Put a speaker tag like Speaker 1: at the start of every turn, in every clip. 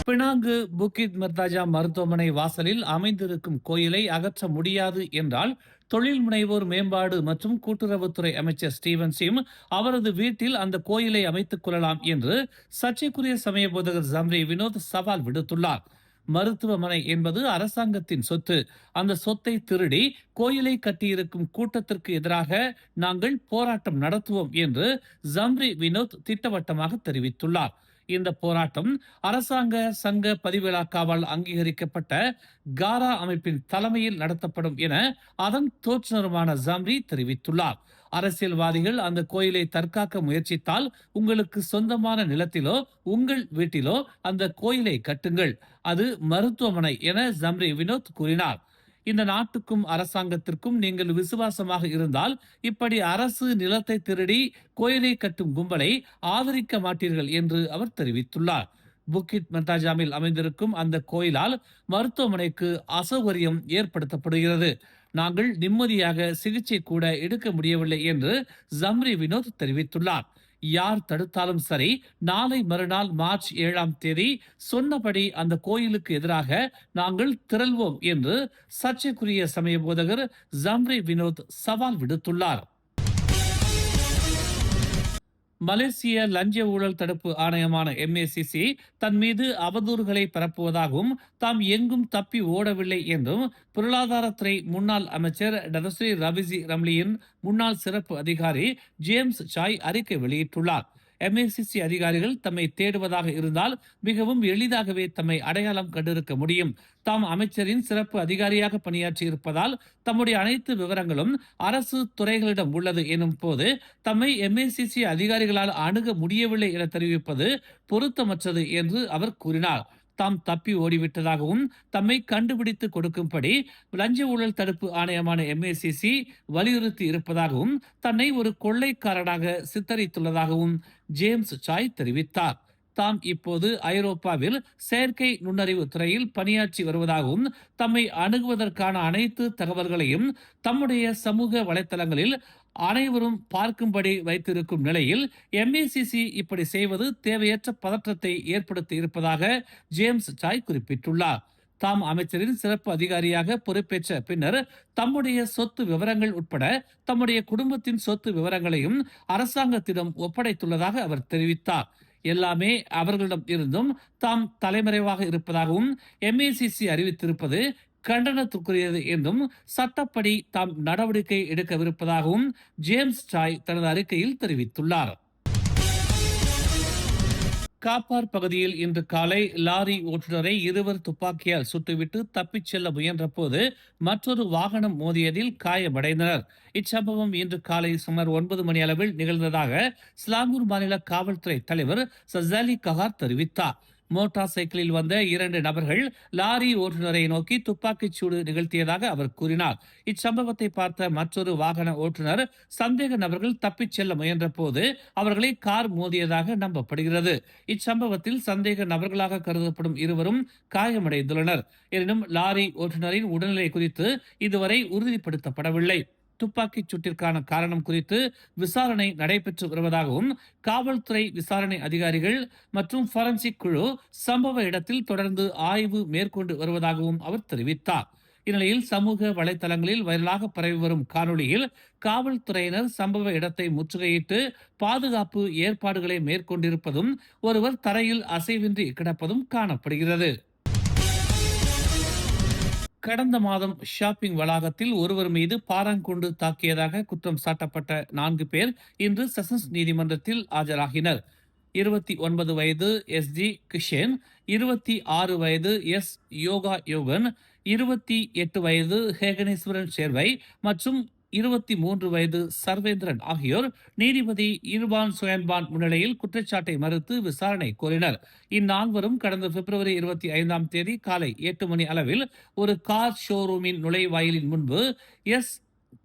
Speaker 1: Penang புக்கிட் மர்தாஜா மருத்துவமனை வாசலில் அமைந்திருக்கும் கோயிலை அகற்ற முடியாது என்றால் தொழில் முனைவோர் மேம்பாடு மற்றும் கூட்டுறவுத்துறை அமைச்சர் ஸ்டீவன் சிம் அவரது வீட்டில் அந்த கோயிலை அமைத்துக் கொள்ளலாம் என்று சர்ச்சைக்குரிய சமய போதகர் ஜம்ரி வினோத் சவால் விடுத்துள்ளார். மருத்துவமனை என்பது அரசாங்கத்தின் சொத்து. அந்த சொத்தை திருடி கோயிலை கட்டியிருக்கும் கூட்டத்திற்கு எதிராக நாங்கள் போராட்டம் நடத்துவோம் என்று ஜம்ரி வினோத் திட்டவட்டமாக தெரிவித்துள்ளார். இந்த போராட்டம் அரசாங்க சங்க பதிவிழாக்காவால் அங்கீகரிக்கப்பட்ட காரா அமைப்பின் தலைமையில் நடத்தப்படும் என அதன் தோற்றுநருமான ஜம்ரி தெரிவித்துள்ளார். அரசியல்வாதிகள் அந்த கோயிலை தற்காக்க முயற்சித்தால் உங்களுக்கு சொந்தமான நிலத்திலோ உங்கள் வீட்டிலோ அந்த கோயிலை கட்டுங்கள், அது மருத்துவமனை என ஜம்ரி வினோத் கூறினார். இந்த நாட்டுக்கும் அரசாங்கத்திற்கும் நீங்கள் விசுவாசமாக இருந்தால் இப்படி அரசு நிலத்தை திருடி கோயிலை கட்டும் கும்பலை ஆதரிக்க மாட்டீர்கள் என்று அவர் தெரிவித்துள்ளார். புக்கிட் மெர்தாஜாமில் அமைந்திருக்கும் அந்த கோயிலால் மருத்துவமனைக்கு அசௌகரியம் ஏற்படுத்தப்படுகிறது. நாங்கள் நிம்மதியாக சிகிச்சை கூட எடுக்க முடியவில்லை என்று ஜம்ரி வினோத் தெரிவித்துள்ளார். யார் தடுத்தாலும் சரி, நாளை மறுநாள் மார்ச் 7ஆம் தேதி சொன்னபடி அந்த கோயிலுக்கு எதிராக நாங்கள் திரள்வோம் என்று சர்ச்சைக்குரிய சமய போதகர் ஜம்ரி வினோத் சவால் விடுத்துள்ளார். மலேசிய லஞ்ச ஊழல் தடுப்பு ஆணையமான MACC தன் மீது அவதூறுகளை பரப்புவதாகவும் தாம் எங்கும் தப்பி ஓடவில்லை என்றும் பொருளாதாரத்துறை முன்னாள் அமைச்சர் டதஸ்ரீ ரவிசி ரம்லியின் முன்னாள் சிறப்பு அதிகாரி ஜேம்ஸ் சாய் அறிக்கை வெளியிட்டுள்ளார். MACC அதிகாரிகள் தம்மை தேடுவதாக இருந்தால் மிகவும் எளிதாகவே தம்மை அடையாளம் கண்டிருக்க முடியும். தாம் அமைச்சரின் சிறப்பு அதிகாரியாக பணியாற்றி இருப்பதால் தம்முடைய அனைத்து விவரங்களும் அரசு துறைகளிடம் உள்ளது எனும் போது தம்மை MACC அதிகாரிகளால் அணுக முடியவில்லை என தெரிவிப்பது பொருத்தமற்றது என்று அவர் கூறினார். தாம் தப்பி ஓடிவிட்டதாகவும் தம்மை கண்டுபிடித்து கொடுக்கும்படி லஞ்ச ஊழல் தடுப்பு ஆணையமான MACC வலியுறுத்தி இருப்பதாகவும் தன்னை ஒரு கொள்ளைக்காரனாக சித்தரித்துள்ளதாகவும் ஜேம்ஸ் சாய் தெரிவித்தார். தாம் இப்போது ஐரோப்பாவில் செயற்கை நுண்ணறிவு துறையில் பணியாற்றி வருவதாகவும் தம்மை அணுகுவதற்கான அனைத்து தகவல்களையும் தம்முடைய சமூக வலைத்தளங்களில் அனைவரும் பார்க்கும்படி வைத்திருக்கும் நிலையில் MACC இப்படி செய்வது தேவையற்ற பதற்றத்தை ஏற்படுத்தி இருப்பதாக ஜேம்ஸ் சாய் குறிப்பிட்டுள்ளார். தாம் அமைச்சரின் சிறப்பு அதிகாரியாக பொறுப்பேற்ற பின்னர் தம்முடைய சொத்து விவரங்கள் உட்பட தம்முடைய குடும்பத்தின் சொத்து விவரங்களையும் அரசாங்கத்திடம் ஒப்படைத்துள்ளதாக அவர் தெரிவித்தார். எல்லாமே அவர்களிடம் இருந்தும் தாம் தலைமறைவாக இருப்பதாகவும் MACC அறிவித்திருப்பது கண்டனத்துக்குரியது என்றும் சட்டப்படி தாம் நடவடிக்கை எடுக்கவிருப்பதாகவும் ஜேம்ஸ் சாய் தனது அறிக்கையில் தெரிவித்துள்ளார். காப்பார் பகுதியில் இன்று காலை லாரி ஓட்டுநரை இருவர் துப்பாக்கியால் சுட்டுவிட்டு தப்பிச் செல்ல முயன்ற போது மற்றொரு வாகனம் மோதியதில் காயமடைந்தனர். இச்சம்பவம் இன்று காலை சுமார் 9 மணி அளவில் நிகழ்ந்ததாக ஸ்லாங்கூர் மாநில காவல்துறை தலைவர் சசாலி கஹார் தெரிவித்தார். மோட்டார் சைக்கிளில் வந்த 2 நபர்கள் லாரி ஓட்டுநரை நோக்கி துப்பாக்கிச் சூடு நிகழ்த்தியதாக அவர் கூறினார். இச்சம்பவத்தை பார்த்த மற்றொரு வாகன ஓட்டுநர் சந்தேக நபர்கள் தப்பிச் செல்ல முயன்ற போது அவர்களை கார் மோதியதாக நம்பப்படுகிறது. இச்சம்பவத்தில் சந்தேக நபர்களாக கருதப்படும் இருவரும் காயமடைந்துள்ளனர். எனினும் லாரி ஓட்டுநரின் உடல்நிலை குறித்து இதுவரை உறுதிப்படுத்தப்படவில்லை. துப்பாக்கிச் சூட்டிற்கான காரணம் குறித்து விசாரணை நடைபெற்று வருவதாகவும் காவல்துறை விசாரணை அதிகாரிகள் மற்றும் ஃபாரன்சிக் குழு சம்பவ இடத்தில் தொடர்ந்து ஆய்வு மேற்கொண்டு வருவதாகவும் அவர் தெரிவித்தார். இந்நிலையில் சமூக வலைதளங்களில் வைரலாக பரவி வரும் காணொலியில் காவல்துறையினர் சம்பவ இடத்தை முற்றுகையிட்டு பாதுகாப்பு ஏற்பாடுகளை மேற்கொண்டிருப்பதும் ஒருவர் தரையில் அசைவின்றி கிடப்பதும் காணப்படுகிறது. கடந்த மாதம் ஷாப்பிங் வளாகத்தில் ஒருவர் மீது பாறாங்கொண்டு தாக்கியதாக குற்றம் சாட்டப்பட்ட 4 பேர் இன்று செஷன்ஸ் நீதிமன்றத்தில் ஆஜராகினர். 29 வயது SG கிஷேன், 26 வயது யோகா யோகன், 28 வயது ஹேகனேஸ்வரன் சேர்வை மற்றும் 23 வயது சர்வேந்திரன் ஆகியோர் நீதிபதி இர்பான் சுயன்பான் முன்னிலையில் குற்றச்சாட்டை மறுத்து விசாரணை கோரினர். இந்நால்வரும் கடந்த பிப்ரவரி 25ஆம் தேதி காலை 8 மணி அளவில் ஒரு கார் ஷோரூமின் நுழைவாயிலின் முன்பு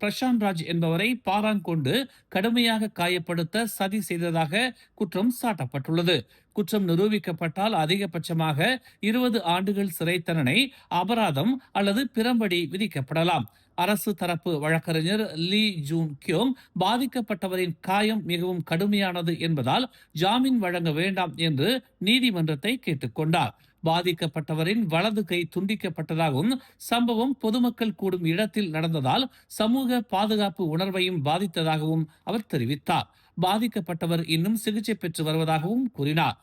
Speaker 1: பிரசாந்த் ராஜ் என்பவரை பாறாங்கொண்டு கடுமையாக காயப்படுத்த சதி செய்ததாக குற்றம் சாட்டப்பட்டுள்ளது. குற்றம் நிரூபிக்கப்பட்டால் அதிகபட்சமாக 20 ஆண்டுகள் சிறை தண்டனை, அபராதம் அல்லது பிறம்படி விதிக்கப்படலாம். அரசு தரப்பு வழக்கறிஞர் லீ ஜூன் கியோங் பாதிக்கப்பட்டவரின் காயம் மிகவும் கடுமையானது என்பதால் ஜாமீன் வழங்க வேண்டாம் என்று நீதிமன்றத்தை கேட்டுக்கொண்டார். பாதிக்கப்பட்டவரின் வலது கை துண்டிக்கப்பட்டதாகவும் சம்பவம் பொதுமக்கள் கூடும் இடத்தில் நடந்ததால் சமூக பாதுகாப்பு உணர்வையும் பாதித்ததாகவும் அவர் தெரிவித்தார். பாதிக்கப்பட்டவர் இன்னும் சிகிச்சை பெற்று வருவதாகவும் கூறினார்.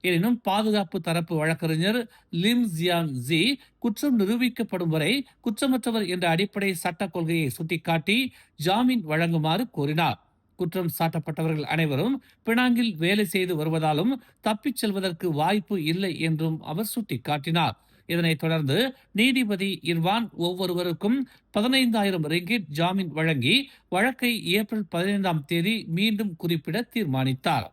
Speaker 1: எனினும் பாதுகாப்பு தரப்பு வழக்கறிஞர் லிம் ஜியான் ஜி குற்றம் நிரூபிக்கப்படும் வரை குற்றமற்றவர் என்ற அடிப்படை சட்டக் கொள்கையை சுட்டிக்காட்டி ஜாமீன் வழங்குமாறு கோரினார். குற்றம் சாட்டப்பட்டவர்கள் அனைவரும் பினாங்கில் வேலை செய்து வருவதாலும் தப்பிச் செல்வதற்கு வாய்ப்பு இல்லை என்றும் அவர் சுட்டிக்காட்டினார். இதனைத் தொடர்ந்து நீதிபதி இர்வான் ஒவ்வொருவருக்கும் 15,000 ரிங்கிட் ஜாமீன் வழங்கி வழக்கை ஏப்ரல் 15ஆம் தேதி மீண்டும் குறிப்பிட தீர்மானித்தார்.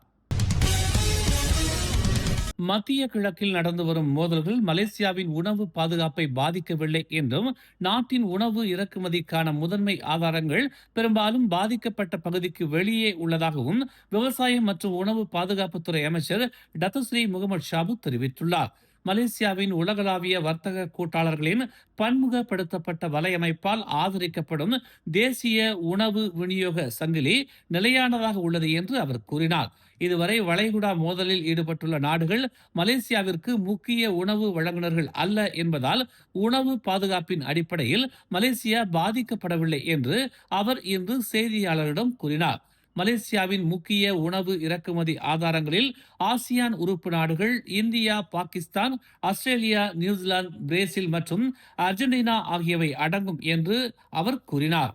Speaker 1: மத்திய கிழக்கில் நடந்து வரும் மோதல்கள் மலேசியாவின் உணவு பாதுகாப்பை பாதிக்கவில்லை என்றும் நாட்டின் உணவு இறக்குமதிக்கான முதன்மை ஆதாரங்கள் பெரும்பாலும் பாதிக்கப்பட்ட பகுதிக்கு வெளியே உள்ளதாகவும் விவசாயம் மற்றும் உணவு பாதுகாப்புத்துறை அமைச்சர் டத்துஸ்ரீ முகமது ஷாபு தெரிவித்துள்ளார். மலேசியாவின் உலகளாவிய வர்த்தக கூட்டாளர்களின் பன்முகப்படுத்தப்பட்ட வலையமைப்பால் ஆதரிக்கப்படும் தேசிய உணவு விநியோக சங்கிலி நிலையானதாக உள்ளது என்று அவர் கூறினார். இதுவரை வளைகுடா மோதலில் ஈடுபட்டுள்ள நாடுகள் மலேசியாவிற்கு முக்கிய உணவு வழங்குநர்கள் அல்ல என்பதால் உணவு பாதுகாப்பின் அடிப்படையில் மலேசியா பாதிக்கப்படவில்லை என்று அவர் இன்று செய்தியாளரிடம் கூறினார். மலேசியாவின் முக்கிய உணவு இறக்குமதி ஆதாரங்களில் ஆசியான் உறுப்பு நாடுகள் India, Pakistan, Australia, New Zealand, Brazil மற்றும் அர்ஜென்டினா ஆகியவை அடங்கும் என்று அவர் கூறினார்.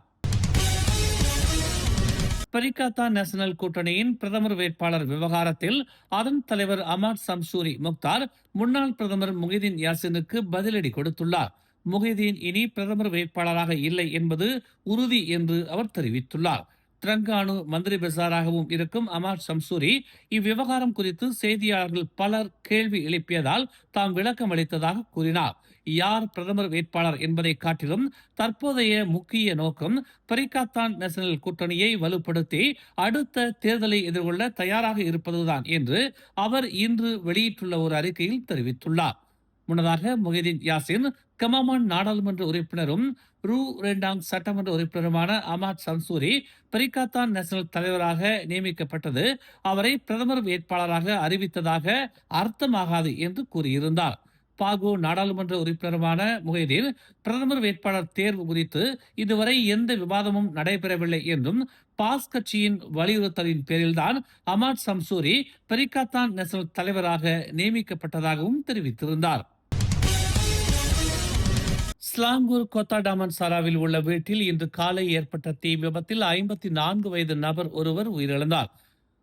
Speaker 1: பரிகாத்தான் நேஷனல் கூட்டணியின் பிரதமர் வேட்பாளர் விவகாரத்தில் அதன் தலைவர் அமாட் சம்சூரி முக்தார் முன்னாள் பிரதமர் முஹிதீன் யாசினுக்கு பதிலடி கொடுத்துள்ளார். முஹிதீன் இனி பிரதமர் வேட்பாளராக இல்லை என்பது உறுதி என்று அவர் தெரிவித்துள்ளார். திரங்கானு மந்திரி பெசாராகவும் இருக்கும் அமாட் சம்சூரி இவ்விவகாரம் குறித்து செய்தியாளர்கள் பலர் கேள்வி எழுப்பியதால் தாம் விளக்கம் அளித்ததாக கூறினார். யார் பிரதமர் வேட்பாளர் என்பதை காட்டிலும் தற்போதைய முக்கிய நோக்கம் பரிகாத்தான் நேஷனல் கூட்டணியை வலுப்படுத்தி அடுத்த தேர்தலை எதிர்கொள்ள தயாராக இருப்பதுதான் என்று அவர் இன்று வெளியிட்டுள்ள ஒரு அறிக்கையில் தெரிவித்துள்ளார். முன்னதாக முஹிதீன் யாசின் கமாமான் நாடாளுமன்ற உறுப்பினரும் ரூ ரெண்டாங் சட்டமன்ற உறுப்பினருமான அமாட் சம்சூரி பரிகாத்தான் நேஷனல் தலைவராக நியமிக்கப்பட்டது அவரை பிரதமர் வேட்பாளராக அறிவித்ததாக அர்த்தமாகாது என்று கூறியிருந்தார். பாகோ நாடாளுமன்ற உறுப்பினருமான முஹிதீன் பிரதமர் வேட்பாளர் தேர்வு குறித்து இதுவரை எந்த விவாதமும் நடைபெறவில்லை என்றும் பாஸ் கட்சியின் வலியுறுத்தலின் பேரில்தான் அமாட் சம்சூரி பரிகாத்தான் நேஷனல் தலைவராக நியமிக்கப்பட்டதாகவும் தெரிவித்திருந்தார். ஸ்லாங்கூர் கொத்தாடாமன் சாராவில் உள்ள வீட்டில் இன்று காலை ஏற்பட்ட தீ விபத்தில் 54 வயது நபர் ஒருவர் உயிரிழந்தார்.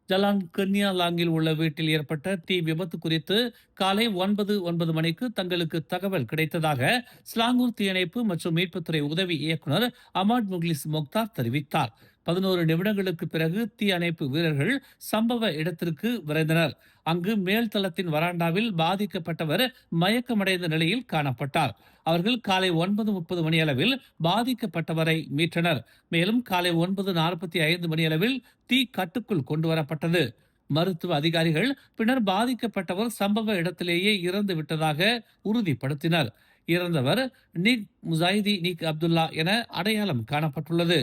Speaker 1: ஜலான் கன்னியாலாங்கில் உள்ள வீட்டில் ஏற்பட்ட தீ விபத்து குறித்து காலை 9 மணிக்கு தங்களுக்கு தகவல் கிடைத்ததாக ஸ்லாங்கூர் தீயணைப்பு மற்றும் மீட்புத்துறை உதவி இயக்குனர் அமாட் முக்லிஸ் மொக்தார் தெரிவித்தார். 11 நிமிடங்களுக்கு பிறகு தீ அணைப்பு வீரர்கள் சம்பவ இடத்திற்கு விரைந்தனர். அங்கு மேல்தளத்தின் வராண்டாவில் பாதிக்கப்பட்டவர் மயக்கமடைந்த நிலையில் காணப்பட்டார். அவர்கள் காலை 9:30 மணியளவில் பாதிக்கப்பட்டவரை மீட்டனர். மேலும் காலை 9:45 மணியளவில் தீ கட்டுக்குள் கொண்டு வரப்பட்டது. மருத்துவ அதிகாரிகள் பின்னர் பாதிக்கப்பட்டவர் சம்பவ இடத்திலேயே இறந்து விட்டதாக உறுதிப்படுத்தினர். இறந்தவர் நிக் முசாயிதி நிக் அப்துல்லா என அடையாளம் காணப்பட்டுள்ளது.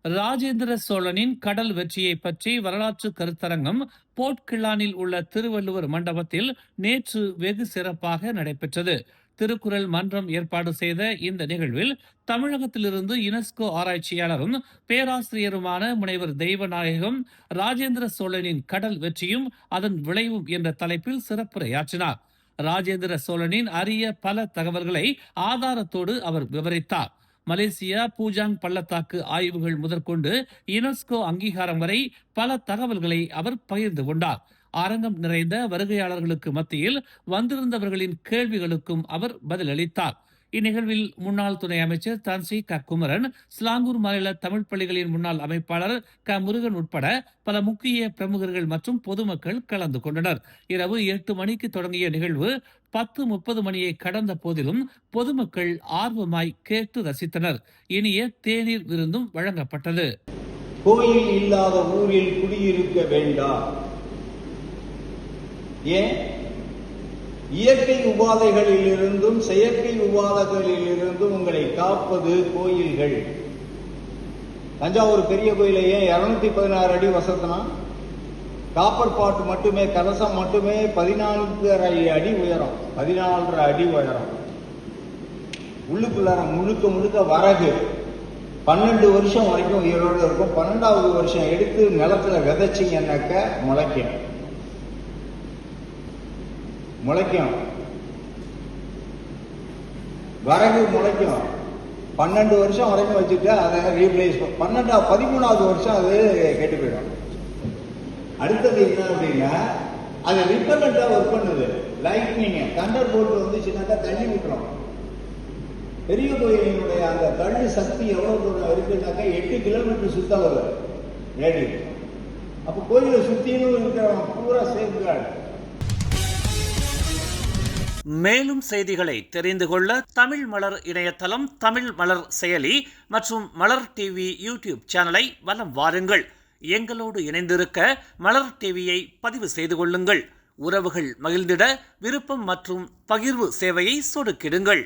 Speaker 1: ராஜேந்திர சோழனின் கடல் வெற்றியை பற்றி வரலாற்று கருத்தரங்கம் போர்ட் கிளானில் உள்ள திருவள்ளுவர் மண்டபத்தில் நேற்று வெகு சிறப்பாக நடைபெற்றது. திருக்குறள் மன்றம் ஏற்பாடு செய்த இந்த நிகழ்வில் தமிழகத்திலிருந்து யுனெஸ்கோ ஆராய்ச்சியாளரும் பேராசிரியருமான முனைவர் தெய்வநாயகம் ராஜேந்திர சோழனின் கடல் வெற்றியும் அதன் விளைவும் என்ற தலைப்பில் சிறப்புரையாற்றினார். ராஜேந்திர சோழனின் அரிய பல தகவல்களை ஆதாரத்தோடு அவர் விவரித்தார். மலேசியா பூஜாங் பள்ளத்தாக்கு ஆய்வுகள் முதற்கொண்டு யுனெஸ்கோ அங்கீகாரம் வரை பல தகவல்களை அவர் பகிர்ந்து கொண்டார். அரங்கம் நிறைந்த வருகையாளர்களுக்கு மத்தியில் வந்திருந்தவர்களின் கேள்விகளுக்கும் அவர் பதிலளித்தார். இந்நிகழ்வில் முன்னாள் துணை அமைச்சர் தான்சி க குமரன், ஸ்லாங்கூர் மாநில தமிழ் பள்ளிகளின் முன்னாள் அமைப்பாளர் க முருகன் உட்பட பல முக்கிய பிரமுகர்கள் மற்றும் பொதுமக்கள் கலந்து கொண்டனர். இரவு 8 மணிக்கு தொடங்கிய நிகழ்வு 10:30 மணியை கடந்த போதிலும் பொதுமக்கள் ஆர்வமாய் கேட்டு ரசித்தனர். இனிய தேநீர் விருந்தும் வழங்கப்பட்டது.
Speaker 2: கோயில் இல்லாத ஊரில் குடியிருக்க வேண்டாம். ஏன்? இயற்கை உபாதைகளில் இருந்தும் செயற்கை உபாதைகளில் இருந்தும் உங்களை காப்பது கோயில்கள். தஞ்சாவூர் பெரிய கோயிலை ஏன் 216 அடி வசத்தினா? காப்பர் பாட் மட்டுமே, கலசம் மட்டுமே 14.5 அடி உயரம், 14.5 அடி உயரம். உள்ளுக்குள்ளார முழுக்க முழுக்க வரகு. 12 வருஷம் வரைக்கும் உயிரோடு இருக்கும். 12வது வருஷம் எடுத்து நிலத்துல விதைச்சிங்கன்னாக்க முளைக்கும். வரகு முளைக்கும். 12 வருஷம் வரைக்கும் வச்சுட்டு அதை ரீப்ளேஸ் 13வது வருஷம் அது கெட்டு போயிடும். அடுத்தது என்ன அப்படின்னா, அது ரிப்பல்லண்டா ஒர்க் பண்ணுது. லைட்னிங் தண்டர் போட்டு வந்துச்சுன்னாக்கா தள்ளி விட்டுரும். பெரிய கோயிலினுடைய அந்த தள்ளு சக்தி எவ்வளவு தூரம் இருக்குன்னாக்கா 8 கிலோமீட்டர் சுத்தளவு ரேடி. அப்போ கோயிலை சுத்தியும் இருக்கிறவங்க பூரா சேஃப்கார்டு.
Speaker 1: மேலும் செய்திகளை தெரிந்து கொள்ள தமிழ் மலர் இணையதளம், தமிழ் மலர் செயலி மற்றும் மலர் டிவி யூடியூப் சேனலை வலம் வாருங்கள். எங்களோடு இணைந்திருக்க மலர் டிவியை பதிவு செய்து கொள்ளுங்கள். உறவுகள் மகிழ்ந்திட விருப்பம் மற்றும் பகிர்வு சேவையை சொடுக்கிடுங்கள்.